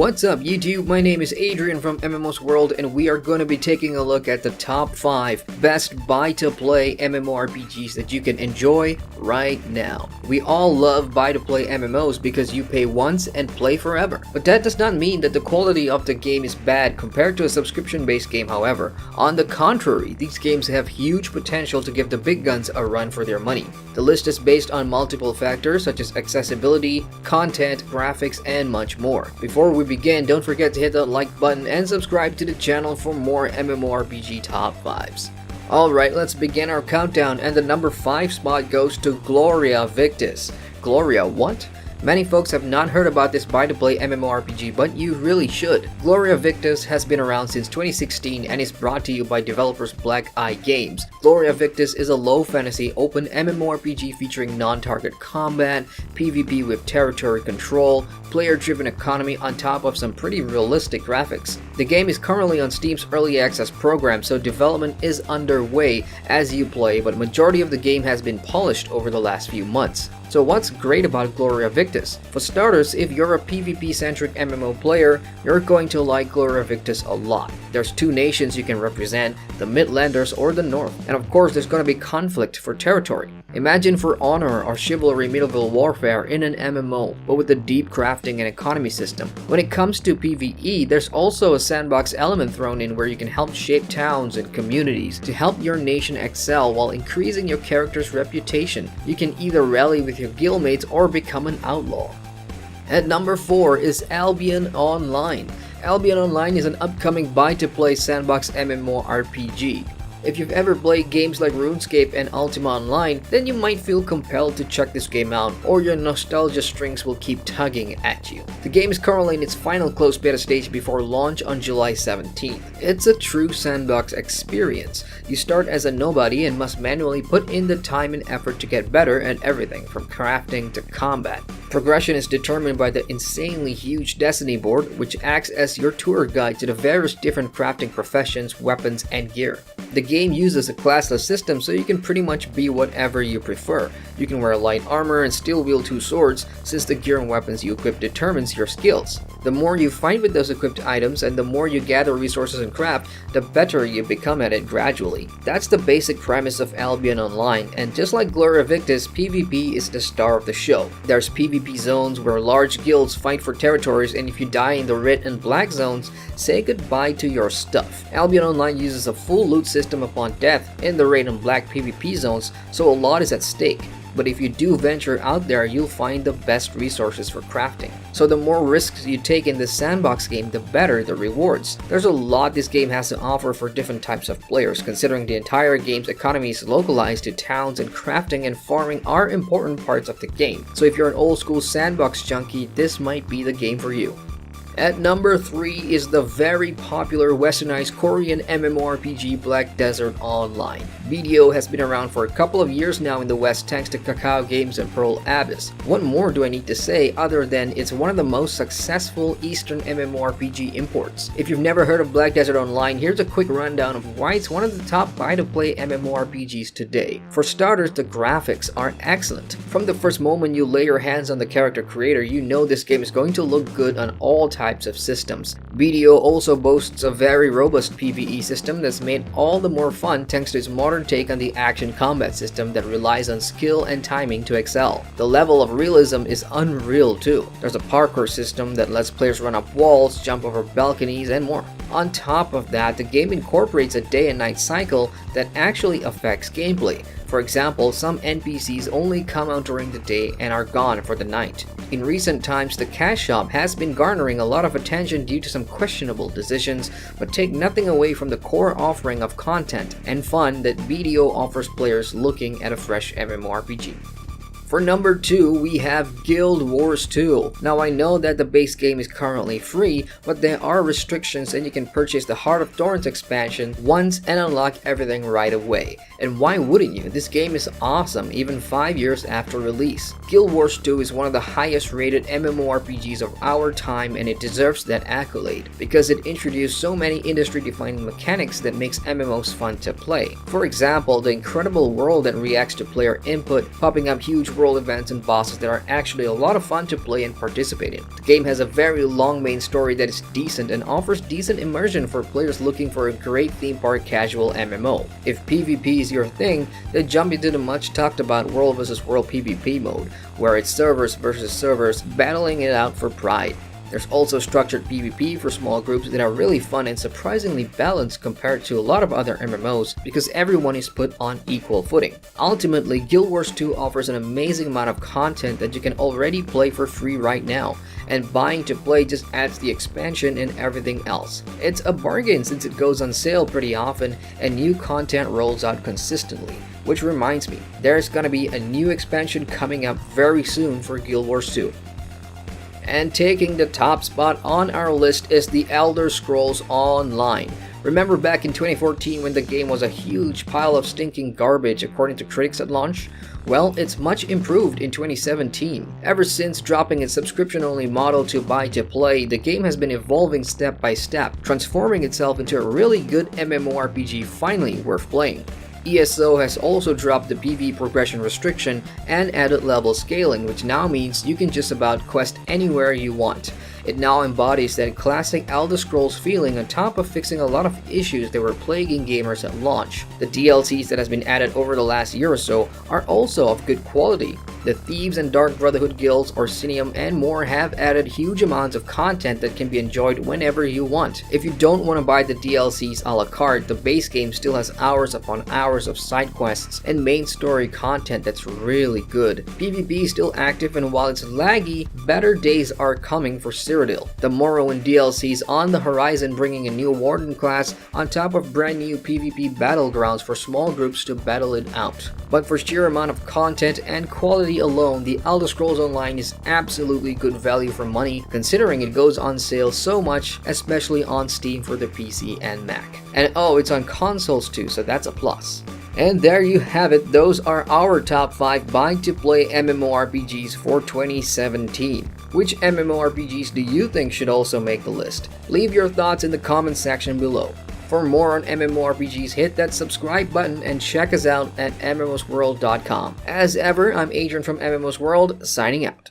What's up YouTube, my name is Adrian from MMOS World and we are going to be taking a look at the top 5 best buy-to-play MMORPGs that you can enjoy right now. We all love buy-to-play MMOs because you pay once and play forever. But that does not mean that the quality of the game is bad compared to a subscription-based game however. On the contrary, these games have huge potential to give the big guns a run for their money. The list is based on multiple factors such as accessibility, content, graphics, and much more. Before we begin, don't forget to hit that like button and subscribe to the channel for more MMORPG top 5s. Alright, let's begin our countdown, and the number 5 spot goes to Gloria Victis. Gloria what? Many folks have not heard about this buy-to-play MMORPG, but you really should. Gloria Victis has been around since 2016 and is brought to you by developers Black Eye Games. Gloria Victis is a low-fantasy open MMORPG featuring non-target combat, PvP with territory control, player-driven economy on top of some pretty realistic graphics. The game is currently on Steam's Early Access program, so development is underway as you play, but majority of the game has been polished over the last few months. So what's great about Gloria Victis? For starters, if you're a PvP-centric MMO player, you're going to like Gloria Victis a lot. There's 2 nations you can represent, the Midlanders or the North, and of course there's going to be conflict for territory. Imagine For Honor or Chivalry Medieval Warfare in an MMO, but with a deep crafting and economy system. When it comes to PvE, there's also a sandbox element thrown in where you can help shape towns and communities to help your nation excel while increasing your character's reputation. You can either rally with your guildmates or become an outlaw. At number 4 is Albion Online. Albion Online is an upcoming buy-to-play sandbox MMORPG. If you've ever played games like RuneScape and Ultima Online, then you might feel compelled to check this game out, or your nostalgia strings will keep tugging at you. The game is currently in its final closed beta stage before launch on July 17th. It's a true sandbox experience. You start as a nobody and must manually put in the time and effort to get better at everything from crafting to combat. Progression is determined by the insanely huge Destiny board, which acts as your tour guide to the various different crafting professions, weapons, and gear. The game uses a classless system, so you can pretty much be whatever you prefer. You can wear light armor and still wield 2 swords, since the gear and weapons you equip determines your skills. The more you fight with those equipped items and the more you gather resources and craft, the better you become at it gradually. That's the basic premise of Albion Online, and just like Gloria Victis, PvP is the star of the show. There's PvP zones where large guilds fight for territories, and if you die in the red and black zones, say goodbye to your stuff. Albion Online uses a full loot system upon death in the red and black PvP zones, so a lot is at stake. But if you do venture out there, you'll find the best resources for crafting. So the more risks you take in this sandbox game, the better the rewards. There's a lot this game has to offer for different types of players, considering the entire game's economy is localized to towns, and crafting and farming are important parts of the game. So if you're an old school sandbox junkie, this might be the game for you. At number 3 is the very popular westernized Korean MMORPG Black Desert Online. BDO has been around for a couple of years now in the West thanks to Kakao Games and Pearl Abyss. What more do I need to say other than it's one of the most successful Eastern MMORPG imports. If you've never heard of Black Desert Online, here's a quick rundown of why it's one of the top buy-to-play MMORPGs today. For starters, the graphics are excellent. From the first moment you lay your hands on the character creator, you know this game is going to look good on all types of systems. BDO also boasts a very robust PvE system that's made all the more fun thanks to its modern take on the action combat system that relies on skill and timing to excel. The level of realism is unreal too. There's a parkour system that lets players run up walls, jump over balconies, and more. On top of that, the game incorporates a day and night cycle that actually affects gameplay. For example, some NPCs only come out during the day and are gone for the night. In recent times, the cash shop has been garnering a lot of attention due to some questionable decisions, but take nothing away from the core offering of content and fun that BDO offers players looking at a fresh MMORPG. For number 2, we have Guild Wars 2. Now I know that the base game is currently free, but there are restrictions and you can purchase the Heart of Thorns expansion once and unlock everything right away. And why wouldn't you? This game is awesome even 5 years after release. Guild Wars 2 is one of the highest rated MMORPGs of our time, and it deserves that accolade because it introduced so many industry-defining mechanics that makes MMOs fun to play. For example, the incredible world that reacts to player input, popping up huge scroll events and bosses that are actually a lot of fun to play and participate in. The game has a very long main story that is decent and offers decent immersion for players looking for a great theme park casual MMO. If PvP is your thing, then jump into the much talked about World vs World PvP mode, where it's servers versus servers battling it out for pride. There's also structured PvP for small groups that are really fun and surprisingly balanced compared to a lot of other MMOs because everyone is put on equal footing. Ultimately, Guild Wars 2 offers an amazing amount of content that you can already play for free right now, and buying to play just adds the expansion and everything else. It's a bargain since it goes on sale pretty often and new content rolls out consistently. Which reminds me, there's gonna be a new expansion coming up very soon for Guild Wars 2. And taking the top spot on our list is The Elder Scrolls Online. Remember back in 2014 when the game was a huge pile of stinking garbage according to critics at launch? Well, it's much improved in 2017. Ever since dropping its subscription-only model to buy to play, the game has been evolving step by step, transforming itself into a really good MMORPG finally worth playing. ESO has also dropped the PvE progression restriction and added level scaling, which now means you can just about quest anywhere you want. It now embodies that classic Elder Scrolls feeling on top of fixing a lot of issues that were plaguing gamers at launch. The DLCs that has been added over the last year or so are also of good quality. The Thieves and Dark Brotherhood guilds, Orsinium, and more have added huge amounts of content that can be enjoyed whenever you want. If you don't want to buy the DLCs a la carte, the base game still has hours upon hours of side quests and main story content that's really good. PvP is still active, and while it's laggy, better days are coming for Cyrodiil. The Morrowind DLC is on the horizon, bringing a new Warden class on top of brand new PvP battlegrounds for small groups to battle it out. But for sheer amount of content and quality alone, The Elder Scrolls Online is absolutely good value for money, considering it goes on sale so much, especially on Steam for the PC and Mac. And oh, it's on consoles too, so that's a plus. And there you have it, those are our top 5 buy-to-play MMORPGs for 2017. Which MMORPGs do you think should also make the list? Leave your thoughts in the comment section below. For more on MMORPGs, hit that subscribe button and check us out at mmosworld.com. As ever, I'm Adrian from MMOS World, signing out.